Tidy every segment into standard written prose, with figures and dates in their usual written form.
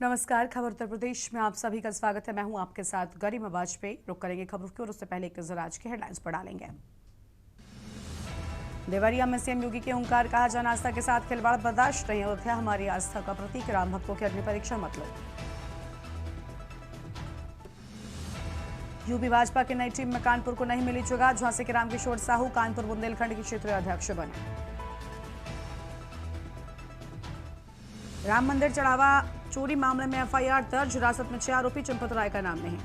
नमस्कार। खबर उत्तर प्रदेश में आप सभी का स्वागत है। मैं हूं आपके साथ गरिमा वाजपेयी। रुक करेंगे खबरों की और उससे पहले एक नजर आज की हेडलाइंस पर डालेंगे। देवरिया में सीएम योगी के ओंकार कहा, जन आस्था के साथ खिलवाड़ बर्दाश्त नहीं। अयोध्या हमारी आस्था का प्रतीक, राम भक्तों की अग्नि परीक्षा मतलब। यूपी भाजपा की नई टीम में कानपुर को नहीं मिली जगह। झांसी के रामकिशोर साहू कानपुर बुंदेलखंड के क्षेत्रीय अध्यक्ष बने। राम मंदिर चढ़ावा चोरी मामले में एफआईआर दर्ज, हिरासत में 6 आरोपी, चंपत राय का नाम नहीं।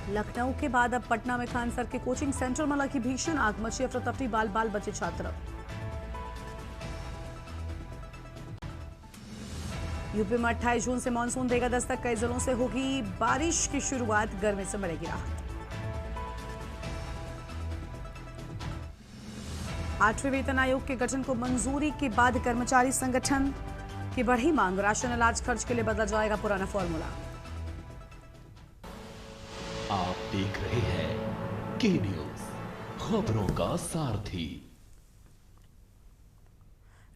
लखनऊ के बाद अब पटना में खान सर के कोचिंग सेंटर में लगी भीषण आग, मची अफरा तफरी, बाल बाल बचे छात्र। यूपी में 28 जून से मानसून देगा दस्तक, कई जिलों से होगी बारिश की शुरुआत, गर्मी से मिलेगी राहत। 8वें वेतन आयोग के गठन को मंजूरी के बाद कर्मचारी संगठन की बढ़ी मांग, राशन इलाज खर्च के लिए बदला जाएगा पुराना फॉर्मूला। आप देख रहे हैं के न्यूज, खबरों का सारथी।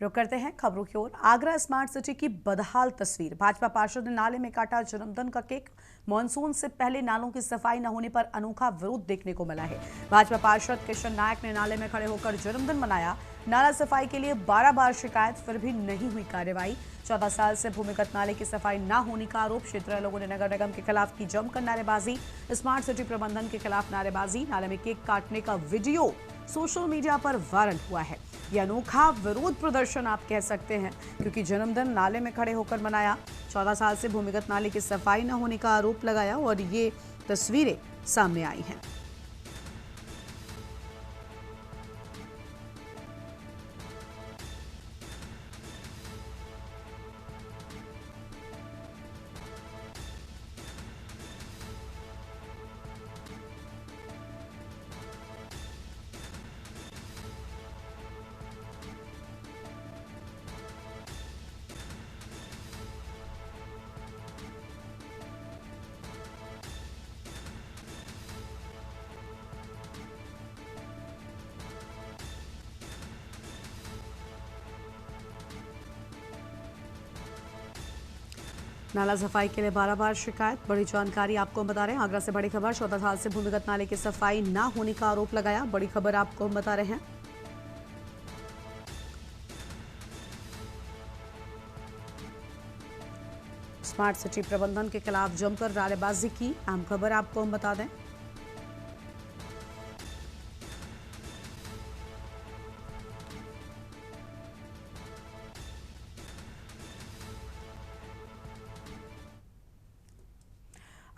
रुक करते हैं खबरों की ओर। आगरा स्मार्ट सिटी की बदहाल तस्वीर, भाजपा पार्षद ने नाले में काटा जन्मदिन का केक। मॉनसून से पहले नालों की सफाई न होने पर अनोखा विरोध देखने को मिला है। भाजपा पार्षद किशन नायक ने नाले में खड़े होकर जन्मदिन मनाया। नाला सफाई के लिए 12 बार शिकायत, फिर भी नहीं हुई कार्रवाई। 14 साल से भूमिगत नाले की सफाई न होने का आरोप, क्षेत्रीय लोगों ने नगर निगम के खिलाफ की जमकर नारेबाजी। स्मार्ट सिटी प्रबंधन के खिलाफ नारेबाजी। नाले में केक काटने का वीडियो सोशल मीडिया पर वायरल हुआ है। यह अनोखा विरोध प्रदर्शन आप कह सकते हैं, क्योंकि जन्मदिन नाले में खड़े होकर मनाया। 14 साल से भूमिगत नाले की सफाई न होने का आरोप लगाया और ये तस्वीरें सामने आई हैं। नाला सफाई के लिए 12 बार शिकायत, बड़ी जानकारी आपको हम बता रहे हैं। आगरा से बड़ी खबर, 14 साल से भूमिगत नाले की सफाई ना होने का आरोप लगाया। बड़ी खबर आपको हम बता रहे हैं। स्मार्ट सिटी प्रबंधन के खिलाफ जमकर नारेबाजी की। अहम खबर आपको हम बता दें।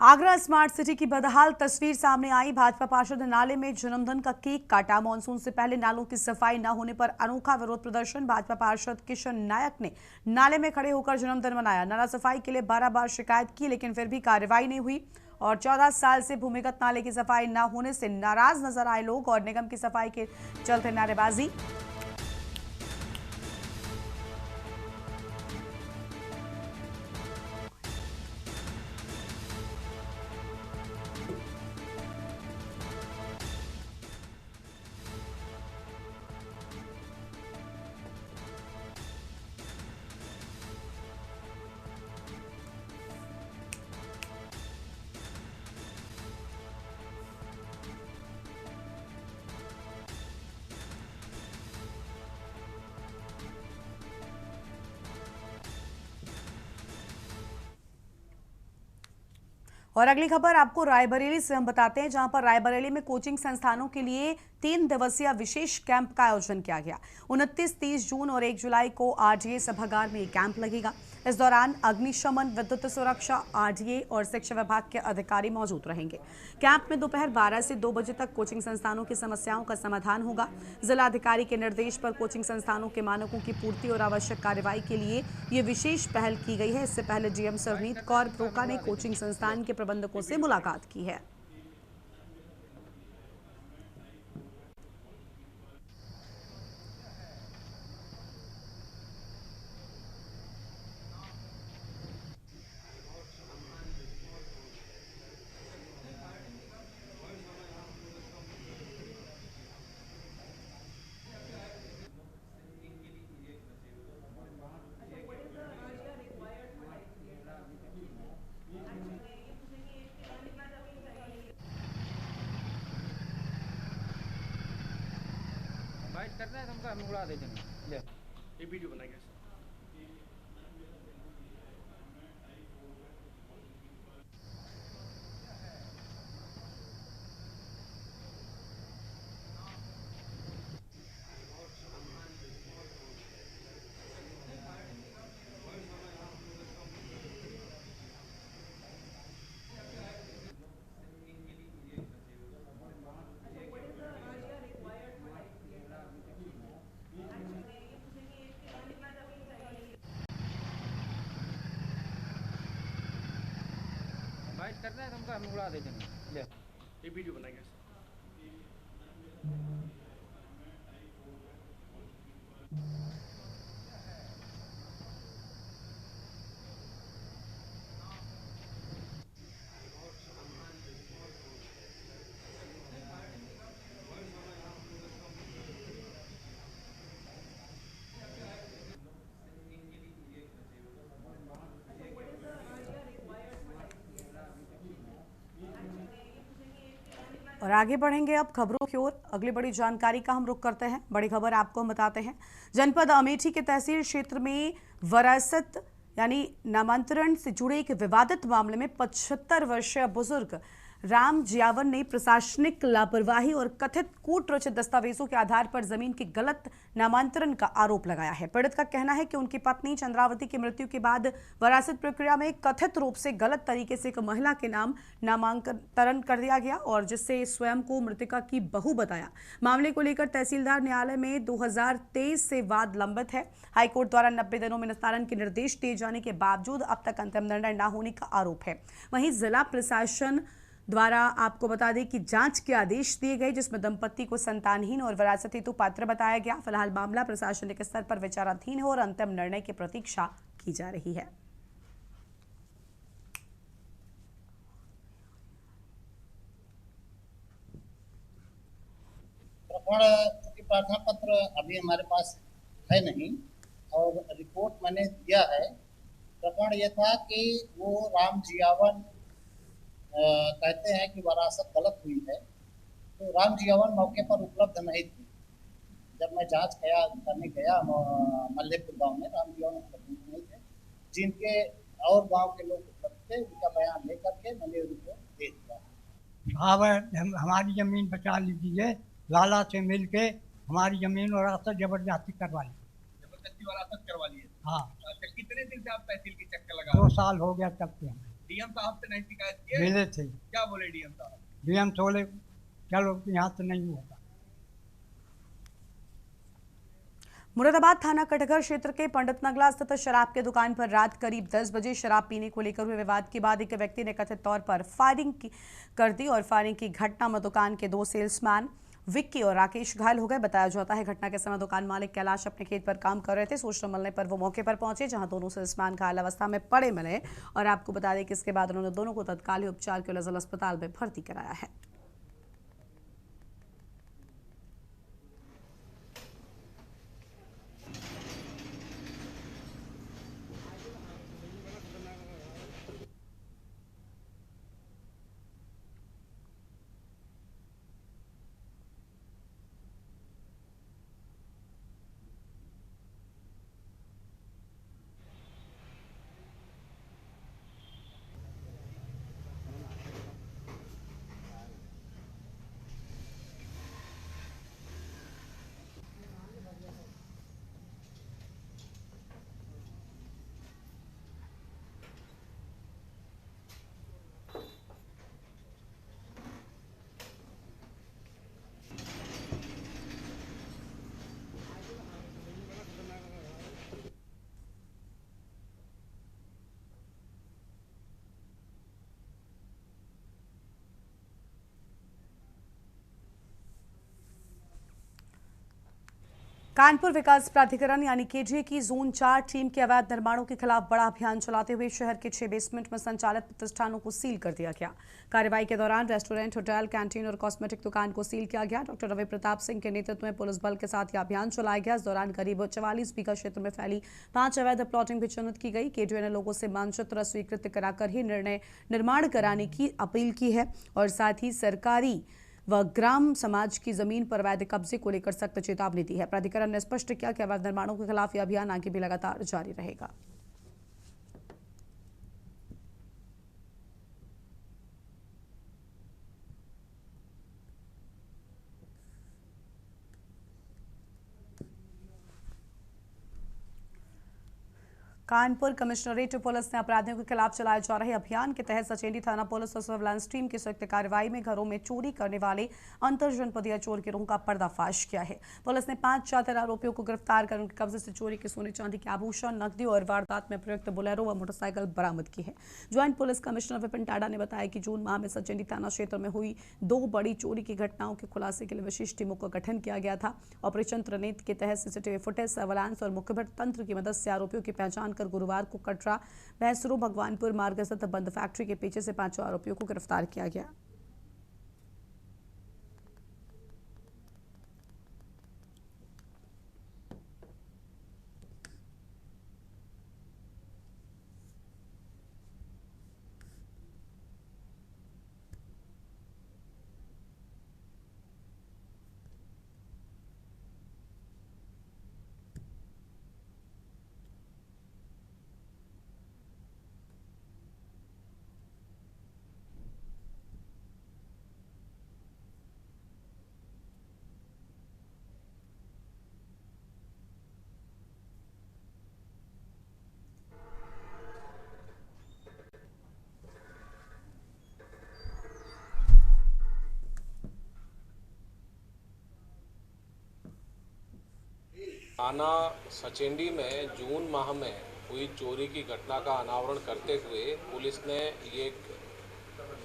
आगरा स्मार्ट सिटी की बदहाल तस्वीर सामने आई। भाजपा पार्षद ने नाले में जन्मदिन का केक काटा। मानसून से पहले नालों की सफाई न होने पर अनोखा विरोध प्रदर्शन। भाजपा पार्षद किशन नायक ने नाले में खड़े होकर जन्मदिन मनाया। नाला सफाई के लिए 12 बार शिकायत की, लेकिन फिर भी कार्रवाई नहीं हुई। और 14 साल से भूमिगत नाले की सफाई न होने से नाराज नजर आए लोग और निगम की सफाई के चलते नारेबाजी। और अगली खबर आपको रायबरेली से हम बताते हैं, जहां पर रायबरेली में कोचिंग संस्थानों के लिए 3 दिवसीय विशेष कैंप का आयोजन किया गया। 29, 30 जून और 1 जुलाई को आरडीए सभागार में कैंप लगेगा। इस दौरान अग्निशमन, विद्युत सुरक्षा, आरडीए और शिक्षा विभाग के अधिकारी मौजूद रहेंगे। कैंप में दोपहर 12 से 2 बजे तक कोचिंग संस्थानों की समस्याओं का समाधान होगा। जिलाधिकारी के निर्देश पर कोचिंग संस्थानों के मानकों की पूर्ति और आवश्यक कार्रवाई के लिए ये विशेष पहल की गई है। इससे पहले डीएम सरनीत कौर प्रोका ने कोचिंग संस्थान के प्रबंधकों से मुलाकात की है। फाइट करना है तुमको, हम उड़ा देते हैं। ले ये वीडियो बनाएंगे सर। फाइट करना है तुमको, हम उड़ा देते हैं। ले ये वीडियो बनाएंगे सर। और आगे बढ़ेंगे अब खबरों की ओर। अगली बड़ी जानकारी का हम रुख करते हैं। बड़ी खबर आपको हम बताते हैं। जनपद अमेठी के तहसील क्षेत्र में विरासत यानी नामांतरण से जुड़े एक विवादित मामले में 75 वर्षीय बुजुर्ग राम जियावन ने प्रशासनिक लापरवाही और कथित कूट रचित दस्तावेजों के आधार पर जमीन के गलत नामांतरण का आरोप लगाया है। पीड़ित का कहना है कि उनकी पत्नी चंद्रावती की मृत्यु के बाद विरासत प्रक्रिया में कथित रूप से गलत तरीके से एक महिला के नाम नामांतरण कर दिया गया और जिससे स्वयं को मृतका की बहू बताया। मामले को लेकर तहसीलदार न्यायालय में 2023 से वाद लंबित है। हाईकोर्ट द्वारा 90 दिनों में निस्तारण के निर्देश दिए जाने के बावजूद अब तक अंतिम निर्णय न होने का आरोप है। वहीं जिला प्रशासन द्वारा आपको बता दें कि जांच के आदेश दिए गए जिसमें दंपति को संतानहीन और विरासत हेतु पात्र बताया गया। फिलहाल मामला प्रशासनिक स्तर पर विचाराधीन है और अंतिम निर्णय की प्रतीक्षा की जा रही है। चूंकि प्रार्थना पत्र अभी हमारे पास है नहीं और रिपोर्ट मैंने दिया है। प्रकरण यह था कि वो राम जियावन कहते हैं कि विरासत गलत हुई है, तो राम जियावन मौके पर उपलब्ध नहीं थे। जब मैं जांच करने गया मल्लेपुर गांव में, राम जियावन उपलब्ध नहीं थे। जिनके और गांव के लोग उपलब्ध थे, उनका बयान लेकर के मैंने रिपोर्ट दे दिया। हाँ, हमारी जमीन बचा लीजिए, लाला से मिल के हमारी जमीन वरासत जबरदस्ती करवा ली। जबरदस्ती वरासत करवा ली है? हाँ। अच्छा, कितने दिन से आप तहसील के चक्कर लगा? 2 साल हो गया तब से हमें। डीएम साहब से नहीं शिकायत की? मिले थे। क्या बोले डीएम साहब? डीएम बोले चलो यहाँ से नहीं होगा। मुरादाबाद थाना कटघर क्षेत्र के पंडित नगला स्थित शराब की दुकान पर रात करीब 10 बजे शराब पीने को लेकर हुए विवाद के बाद एक व्यक्ति ने कथित तौर पर फायरिंग कर दी और फायरिंग की घटना में दुकान के 2 सेल्समैन विक्की और राकेश घायल हो गए। बताया जाता है घटना के समय दुकान मालिक कैलाश अपने खेत पर काम कर रहे थे। सूचना मिलने पर वो मौके पर पहुंचे जहां दोनों सेल्समैन घायल अवस्था में पड़े मिले और आपको बता दें कि इसके बाद उन्होंने दोनों को तत्कालीन उपचार के लिए जिला अस्पताल में भर्ती कराया है। कानपुर विकास प्राधिकरण यानी केडीए की जोन 4 टीम के अवैध निर्माणों के खिलाफ बड़ा अभियान चलाते हुए शहर के 6 बेसमेंट में संचालित प्रतिष्ठानों को सील कर दिया गया। कार्रवाई के दौरान रेस्टोरेंट, होटल, कैंटीन और कॉस्मेटिक दुकान को सील किया गया। डॉक्टर रवि प्रताप सिंह के नेतृत्व में पुलिस बल के साथ यह अभियान चलाया गया। इस दौरान करीब 44 बीघा क्षेत्र में फैली 5 अवैध प्लॉटिंग भी चिन्हित की गई। केडीए ने लोगों से मानचित्र स्वीकृत कराकर ही निर्माण कराने की अपील की है और साथ ही सरकारी व ग्राम समाज की जमीन पर अवैध कब्जे को लेकर सख्त चेतावनी दी है। प्राधिकरण ने स्पष्ट किया कि अवैध निर्माणों के खिलाफ यह अभियान आगे भी लगातार जारी रहेगा। कानपुर कमिश्नरेट पुलिस ने अपराधियों के खिलाफ चलाए जा रहे अभियान के तहत सचेंडी थाना पुलिस और सर्विलांस टीम की संयुक्त कार्रवाई में घरों में चोरी करने वाले अंतर जनपदीय चोर गिरोह का पर्दाफाश किया है। पुलिस ने 5 शातिर आरोपियों को गिरफ्तार कर उनके कब्जे से चोरी के सोने चांदी के आभूषण, नकदी और वारदात में प्रयुक्त बोलेरो व मोटरसाइकिल बरामद की है। Joint police commissioner Vipin Tada ने बताया कि जून माह में सचेंडी थाना क्षेत्र में हुई 2 बड़ी चोरी की घटनाओं के खुलासे के लिए विशेष टीमों का गठन किया गया था। ऑपरेशन त्रिनेत्र के तहत सीसीटीवी फुटेज, सर्विलांस और मुखबिर तंत्र की मदद से आरोपियों की पहचान कर गुरुवार को कटरा, भैंसरू, भगवानपुर मार्ग स्थित बंद फैक्ट्री के पीछे से 5 आरोपियों को गिरफ्तार किया गया। थाना सचेंडी में जून माह में हुई चोरी की घटना का अनावरण करते हुए पुलिस ने ये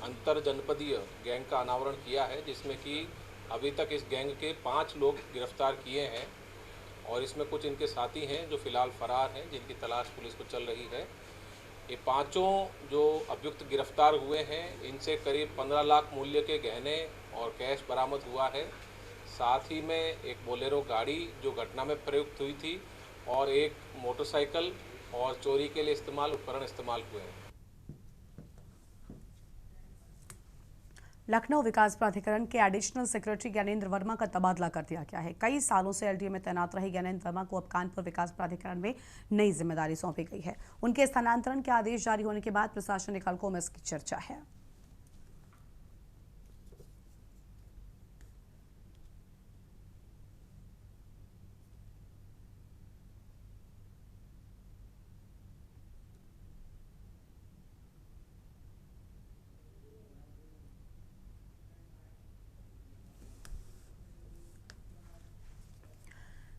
अंतर जनपदीय गैंग का अनावरण किया है, जिसमें कि अभी तक इस गैंग के 5 लोग गिरफ्तार किए हैं और इसमें कुछ इनके साथी हैं जो फिलहाल फरार हैं, जिनकी तलाश पुलिस को चल रही है। ये 5 जो अभियुक्त गिरफ्तार हुए हैं, इनसे करीब 15 लाख मूल्य के गहने और कैश बरामद हुआ है। साथ ही में एक बोलेरो गाड़ी जो घटना में प्रयुक्त हुई थी और एक मोटरसाइकिल और चोरी के लिए इस्तेमाल उपकरण इस्तेमाल हुए हैं। लखनऊ विकास प्राधिकरण के एडिशनल सेक्रेटरी ज्ञानेंद्र वर्मा का तबादला कर दिया गया है। कई सालों से एलडीए में तैनात रहे ज्ञानेंद्र वर्मा को अब कानपुर विकास प्राधिकरण में नई जिम्मेदारी सौंपी गई है। उनके स्थानांतरण के आदेश जारी होने के बाद प्रशासनिक हलकों में इसकी चर्चा है।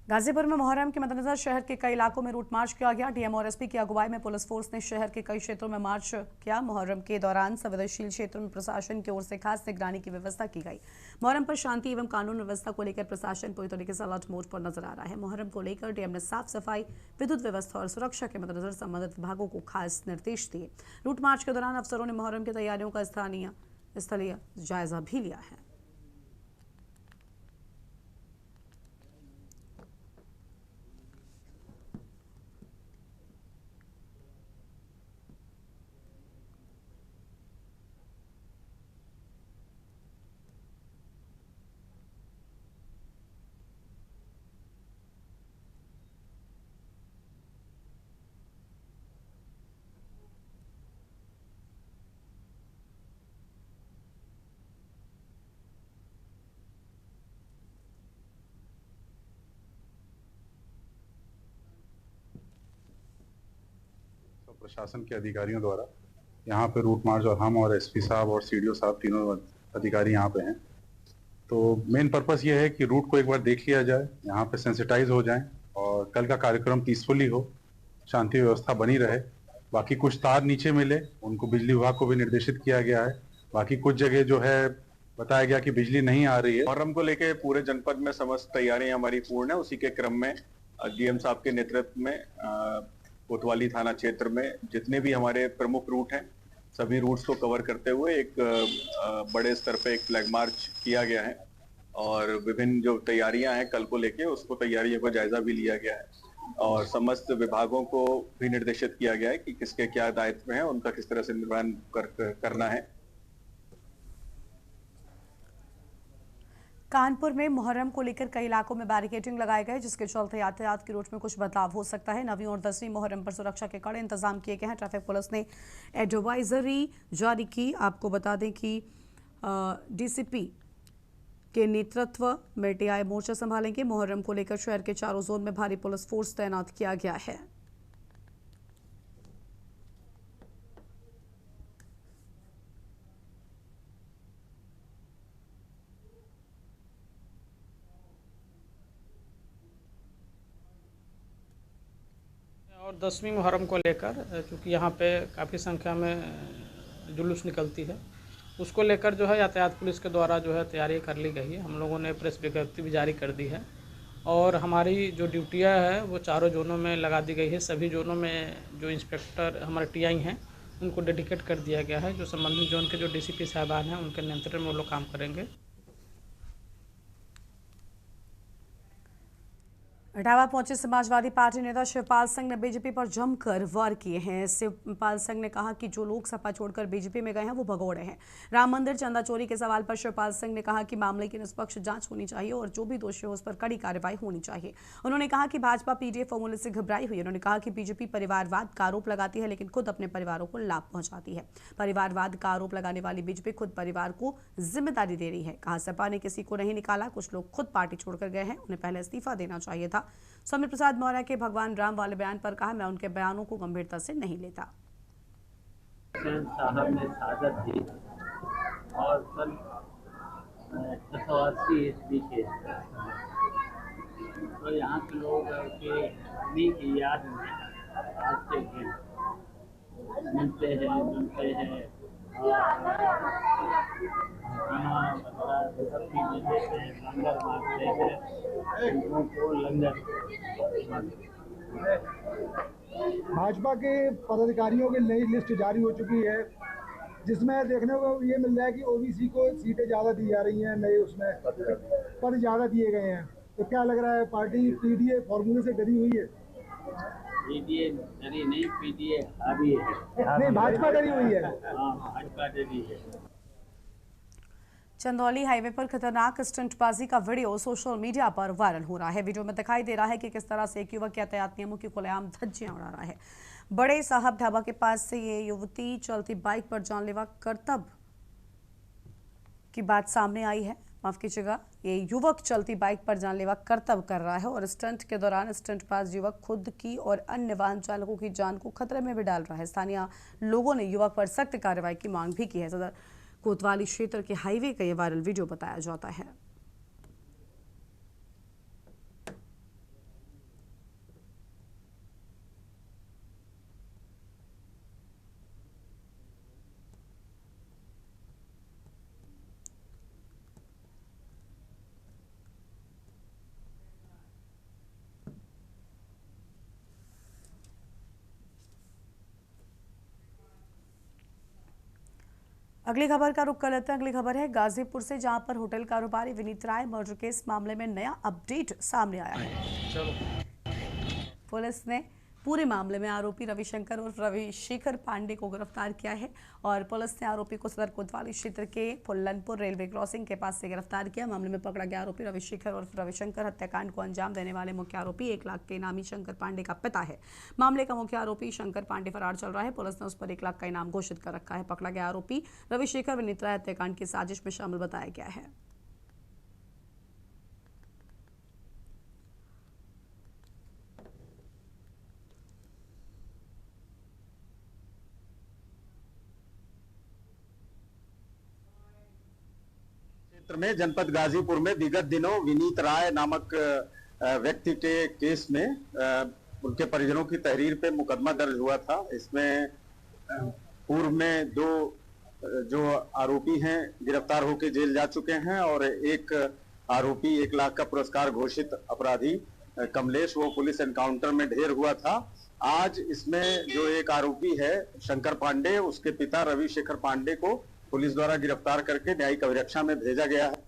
गाजीपुर में मुहर्रम के मद्देनजर शहर के कई इलाकों में रूट मार्च किया गया। डीएम और एसपी की अगुवाई में पुलिस फोर्स ने शहर के कई क्षेत्रों में मार्च किया। मुहर्रम के दौरान संवेदनशील क्षेत्रों में प्रशासन की ओर से खास निगरानी की व्यवस्था की गई। मुहर्रम पर शांति एवं कानून व्यवस्था को लेकर प्रशासन पूरी तरीके से अलर्ट मोड पर नजर आ रहा है। मुहर्रम को लेकर डीएम ने साफ सफाई, विद्युत व्यवस्था और सुरक्षा के मद्देनजर संबंधित विभागों को खास निर्देश दिए। रूट मार्च के दौरान अफसरों ने मुहर्रम की तैयारियों का स्थलीय जायजा भी लिया है। प्रशासन के अधिकारियों द्वारा यहाँ पे रूट मार्च और हम और एसपी साहब और सीडीओ साहब तीनों अधिकारी यहाँ पे हैं। तो मेन पर्पस ये है कि रूट को एक बार देख लिया जाए, यहाँ पे सेंसिटाइज हो जाएं और कल का कार्यक्रम पीसफुली हो, शांति व्यवस्था बनी रहे। बाकी कुछ तार नीचे मिले, उनको बिजली विभाग को भी निर्देशित किया गया है। बाकी कुछ जगह जो है बताया गया कि बिजली नहीं आ रही है। मुहर्रम को लेके पूरे जनपद में समस्त तैयारियां हमारी पूर्ण है। उसी के क्रम में डीएम साहब के नेतृत्व में कोतवाली थाना क्षेत्र में जितने भी हमारे प्रमुख रूट हैं, सभी रूट्स को कवर करते हुए एक बड़े स्तर पे एक फ्लैग मार्च किया गया है और विभिन्न जो तैयारियां हैं कल को लेके उसको तैयारियों का जायजा भी लिया गया है और समस्त विभागों को भी निर्देशित किया गया है कि किसके क्या दायित्व हैं, उनका किस तरह से निर्वहन करना है। कानपुर में मुहर्रम को लेकर कई इलाकों में बैरिकेडिंग लगाए गए, जिसके चलते यातायात की रूट में कुछ बदलाव हो सकता है। 9वीं और 10वीं मुहर्रम पर सुरक्षा के कड़े इंतजाम किए गए हैं। ट्रैफिक पुलिस ने एडवाइजरी जारी की। आपको बता दें कि डीसीपी के नेतृत्व में टीआई मोर्चा संभालेंगे। मुहर्रम को लेकर शहर के चारों जोन में भारी पुलिस फोर्स तैनात किया गया है। और 10वीं मुहर्रम को लेकर चूँकि यहाँ पे काफ़ी संख्या में जुलूस निकलती है, उसको लेकर जो है यातायात पुलिस के द्वारा जो है तैयारी कर ली गई है। हम लोगों ने प्रेस विज्ञप्ति भी जारी कर दी है और हमारी जो ड्यूटियाँ है वो चारों जोनों में लगा दी गई है। सभी जोनों में जो इंस्पेक्टर हमारे टीआई हैं उनको डेडिकेट कर दिया गया है। जो संबंधित जोन के जो डीसीपी साहबान हैं उनके नियंत्रण में वो लोग काम करेंगे। इटावा पहुंचे समाजवादी पार्टी नेता शिवपाल सिंह ने बीजेपी पर जमकर वार किए हैं। शिवपाल सिंह ने कहा कि जो लोग सपा छोड़कर बीजेपी में गए हैं वो भगोड़े हैं। राम मंदिर चंदा चोरी के सवाल पर शिवपाल सिंह ने कहा कि मामले की निष्पक्ष जांच होनी चाहिए और जो भी दोषी हो उस पर कड़ी कार्रवाई होनी चाहिए। उन्होंने कहा कि भाजपा पीडीए फॉर्मूले से घबराई हुई है। उन्होंने कहा कि बीजेपी परिवारवाद का आरोप लगाती है लेकिन खुद अपने परिवारों को लाभ पहुंचाती है। परिवारवाद का आरोप लगाने वाली बीजेपी खुद परिवार को जिम्मेदारी दे रही है। कहा सपा ने किसी को नहीं निकाला, कुछ लोग खुद पार्टी छोड़कर गए हैं, उन्हें पहले इस्तीफा देना चाहिए था। स्वामी प्रसाद मौर्य के भगवान राम वाले बयान पर कहा, मैं उनके बयानों को गंभीरता से नहीं लेता। साहब ने शहादत दी और सन 1980 ईस्वी के तो यहाँ के लोग के उन्हीं की याद में आज के दिन मिलते हैं, जुलते हैं और खाना वगैरह सब चीज़ें देते हैं, लंगर बांटते हैं, उनको लंगर। भाजपा के पदाधिकारियों की नई लिस्ट जारी हो चुकी है, जिसमें देखने को ये मिल रहा है कि ओबीसी को सीटें ज़्यादा दी जा रही हैं, नए उसमें पद ज़्यादा दिए गए हैं। तो क्या लग रहा है पार्टी पीडीए फॉर्मूले से डरी हुई है? पीडीए डरी नहीं, पीडीए हावी है। नहीं, भाजपा डरी हुई है। हाँ, भाजपा डरी है। चंदौली हाईवे पर खतरनाक स्टंटबाजी का वीडियो सोशल मीडिया पर वायरल हो रहा है। वीडियो में दिखाई दे रहा है कि किस तरह से एक युवक यातायात नियमों की खुलेआम धज्जियां उड़ा रहा है। बड़े साहब ढाबा के पास से ये युवती चलती बाइक पर जानलेवा करतब की बात सामने आई है। माफ कीजिएगा, ये युवक चलती बाइक पर जानलेवा करतब कर रहा है और स्टंट के दौरान स्टंटबाज युवक खुद की और अन्य वाहन चालकों की जान को खतरे में भी डाल रहा है। स्थानीय लोगों ने युवक पर सख्त कार्रवाई की मांग भी की है। सदर कोतवाली क्षेत्र के हाईवे का ये वायरल वीडियो बताया जाता है। अगली खबर का रुख कर लेते हैं। अगली खबर है गाजीपुर से, जहां पर होटल कारोबारी विनीत राय मर्डर केस मामले में नया अपडेट सामने आया है। पुलिस ने पूरे मामले में आरोपी रविशंकर और रविशेखर पांडे को गिरफ्तार किया है और पुलिस ने आरोपी को सदर कोतवाली क्षेत्र के फुल्लनपुर रेलवे क्रॉसिंग के पास से गिरफ्तार किया। मामले में पकड़ा गया आरोपी रविशेखर और रविशंकर हत्याकांड को अंजाम देने वाले मुख्य आरोपी 1 लाख के इनामी शंकर पांडे का पिता है। मामले का मुख्य आरोपी शंकर पांडे फरार चल रहा है। पुलिस ने उस पर 1 लाख का इनाम घोषित कर रखा है। पकड़ा गया आरोपी रविशेखर विनीत राय हत्याकांड की साजिश में शामिल बताया गया है। में जनपद गाजीपुर में विगत दिनों विनीत राय नामक व्यक्ति के केस में उनके परिजनों की तहरीर पे मुकदमा दर्ज हुआ था। इसमें पूर्व में 2 जो आरोपी हैं गिरफ्तार होकर जेल जा चुके हैं और एक आरोपी 1 लाख का पुरस्कार घोषित अपराधी कमलेश, वो पुलिस एनकाउंटर में ढेर हुआ था। आज इसमें जो एक आरोपी है शंकर पांडे, उसके पिता रविशेखर पांडे को पुलिस द्वारा गिरफ्तार करके न्यायिक अभिरक्षा में भेजा गया है।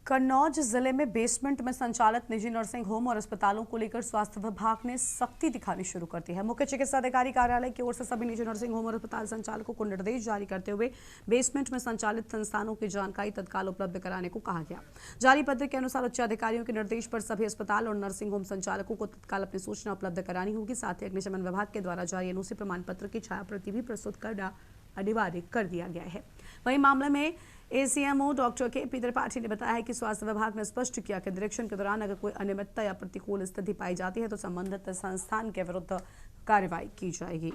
कन्नौज जिले में बेसमेंट में संचालित निजी नर्सिंग होम और अस्पतालों को लेकर स्वास्थ्य विभाग ने सख्ती दिखानी शुरू कर दी है। मुख्य चिकित्सा अधिकारी कार्यालय की ओर से सभी निजी नर्सिंग होम और अस्पताल संचालकों को निर्देश जारी करते हुए बेसमेंट में संचालित संस्थानों की जानकारी तत्काल उपलब्ध कराने को कहा गया। जारी पत्र के अनुसार उच्च अधिकारियों के निर्देश पर सभी अस्पताल और नर्सिंग होम संचालकों को तत्काल अपनी सूचना उपलब्ध करानी होगी। साथ ही अग्निशमन विभाग के द्वारा जारी एनओसी प्रमाण पत्र की छायाप्रति भी प्रस्तुत करना अनिवार्य कर दिया गया है। वहीं मामले में एसीएमओ डॉक्टर के त्रिपाठी ने बताया है कि स्वास्थ्य विभाग ने स्पष्ट किया कि निरीक्षण के दौरान अगर कोई अनियमितता या प्रतिकूल स्थिति पाई जाती है तो संबंधित संस्थान के विरुद्ध कार्रवाई की जाएगी।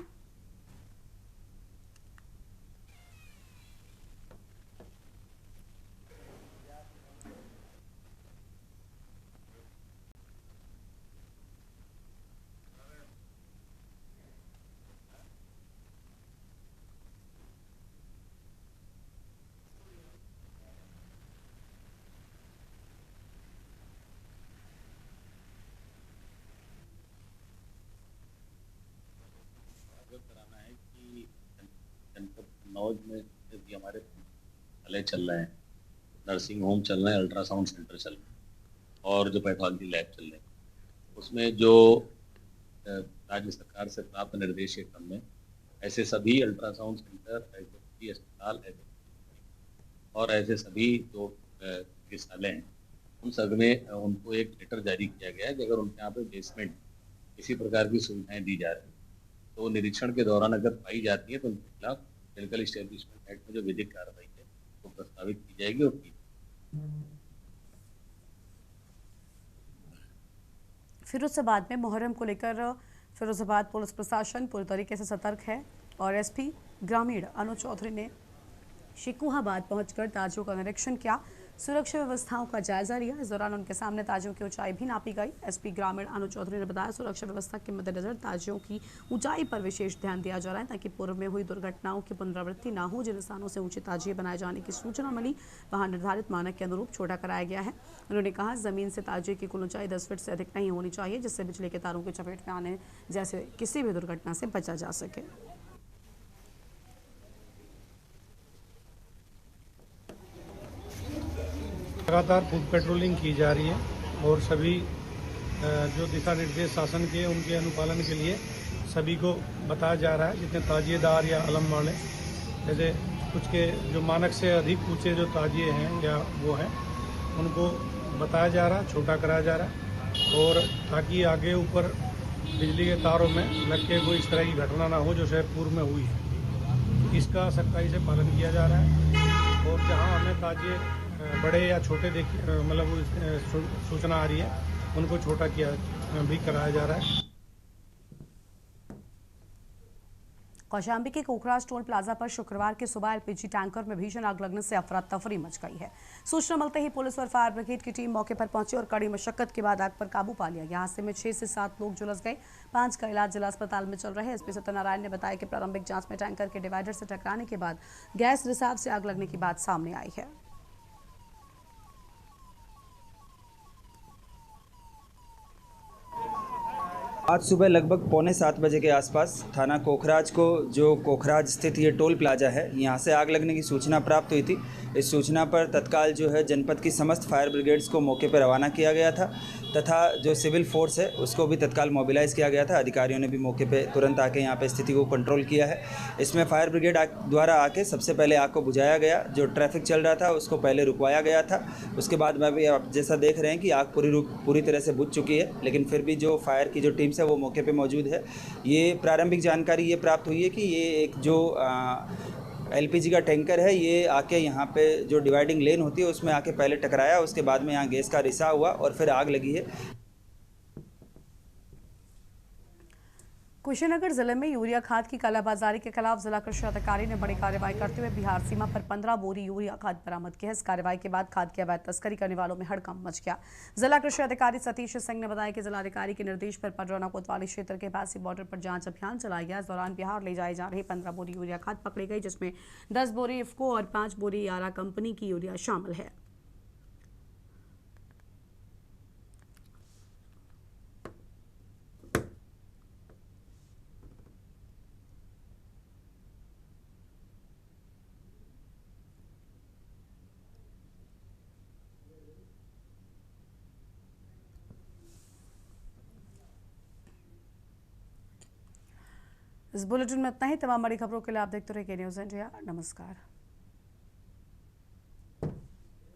कराना है कि जनपद कन्नौज में भी हमारे विद्यालय चल रहे हैं, नर्सिंग होम चल रहे हैं, अल्ट्रासाउंड सेंटर चल रहे हैं और जो पैथोलॉजी लैब चल रहे हैं, उसमें जो राज्य सरकार से प्राप्त निर्देश के क्रम में ऐसे सभी अल्ट्रासाउंड सेंटर, ऐसे सभी अस्पताल, ऐसे और ऐसे सभी जो चिकित्सालय हैं, उन सब में उनको एक लेटर जारी किया गया है कि अगर उनके यहाँ पे बेसमेंट किसी प्रकार की सुविधाएं दी जा रही हैं तो निरीक्षण के दौरान अगर पाई जाती है तो उनके खिलाफ मेडिकल इस्टेब्लिशमेंट एक्ट में जो विधिक कार्रवाई है वो प्रस्तावित की जाएगी और की। फिरोजाबाद में मुहर्रम को लेकर फिरोजाबाद पुलिस प्रशासन पूरी तरीके से सतर्क है और एसपी ग्रामीण अनुज चौधरी ने शिकोहाबाद पहुंचकर ताजियों का निरीक्षण किया, सुरक्षा व्यवस्थाओं का जायजा लिया। इस दौरान उनके सामने ताजियों की ऊंचाई भी नापी गई। एसपी ग्रामीण अनुज चौधरी ने बताया सुरक्षा व्यवस्था के मद्देनजर ताजियों की ऊंचाई पर विशेष ध्यान दिया जा रहा है ताकि पूर्व में हुई दुर्घटनाओं की पुनरावृत्ति न हो। जिन स्थानों से ऊंचे ताजिए बनाए जाने की सूचना मिली वहां निर्धारित मानक के अनुरूप छोटा कराया गया है। उन्होंने कहा जमीन से ताजिए की कुल ऊंचाई 10 फीट से अधिक नहीं होनी चाहिए जिससे बिजली के तारों की चपेट में आने जैसे किसी भी दुर्घटना से बचा जा सके। लगातार फूड पेट्रोलिंग की जा रही है और सभी जो दिशा निर्देश शासन के उनके अनुपालन के लिए सभी को बताया जा रहा है। जितने ताजिएदार या अलम वाले जैसे कुछ के जो मानक से अधिक ऊंचे जो ताजिए हैं या वो हैं उनको बताया जा रहा है, छोटा कराया जा रहा है और ताकि आगे ऊपर बिजली के तारों में लग के कोई इस तरह की घटना ना हो जो शायद पूर्व में हुई है। इसका सख्ताई से पालन किया जा रहा है और जहाँ हमें ताजिए बड़े या छोटे मतलब सूचना आ रही है उनको छोटा किया भी कराया जा रहा है। कौशाम्बी के कोखराज टोल प्लाजा पर शुक्रवार की सुबह एलपीजी टैंकर में भीषण आग लगने से अफरा तफरी मच गई है। सूचना मिलते ही पुलिस और फायर ब्रिगेड की टीम मौके पर पहुंची और कड़ी मशक्कत के बाद आग पर काबू पा लिया। हादसे में 6 से 7 लोग झुलस गए, 5 का इलाज जिला अस्पताल में चल रहा है। एसपी सत्यनारायण ने बताया कि प्रारंभिक जांच में टैंकर के डिवाइडर से टकराने के बाद गैस रिसाव से आग लगने की बात सामने आई है। आज सुबह लगभग 6:45 बजे के आसपास थाना कोखराज को जो कोखराज स्थित ये टोल प्लाजा है यहाँ से आग लगने की सूचना प्राप्त हुई थी। इस सूचना पर तत्काल जो है जनपद की समस्त फायर ब्रिगेड्स को मौके पर रवाना किया गया था तथा जो सिविल फोर्स है उसको भी तत्काल मोबिलाइज़ किया गया था। अधिकारियों ने भी मौके पे तुरंत आके यहाँ पे स्थिति को कंट्रोल किया है। इसमें फायर ब्रिगेड द्वारा आके सबसे पहले आग को बुझाया गया, जो ट्रैफिक चल रहा था उसको पहले रुकवाया गया था। उसके बाद में भी आप जैसा देख रहे हैं कि आग पूरी तरह से बुझ चुकी है, लेकिन फिर भी जो फायर की जो टीम्स है वो मौके पर मौजूद है। ये प्रारंभिक जानकारी ये प्राप्त हुई है कि ये एक जो एलपीजी का टैंकर है ये आके यहाँ पे जो डिवाइडिंग लेन होती है उसमें आके पहले टकराया, उसके बाद में यहाँ गैस का रिसाव हुआ और फिर आग लगी है। कुशीनगर जिले में यूरिया खाद की कालाबाजारी के खिलाफ जिला कृषि अधिकारी ने बड़ी कार्रवाई करते हुए बिहार सीमा पर 15 बोरी यूरिया खाद बरामद की है। इस कार्रवाई के बाद खाद की अवैध तस्करी करने वालों में हड़कंप मच गया। जिला कृषि अधिकारी सतीश सिंह ने बताया कि जिलाधिकारी के निर्देश पर पडरौना कोतवाली क्षेत्र के पासी बॉर्डर पर जांच अभियान चलाया गया। इस दौरान बिहार ले जाई जा रही 15 बोरी यूरिया खाद पकड़ी गई, जिसमें 10 बोरी इफ्को और 5 बोरी यारा कंपनी की यूरिया शामिल है। इस बुलेटिन में इतना ही। तमाम बड़ी खबरों के लिए आप देखते रहिए के न्यूज़ इंडिया। नमस्कार।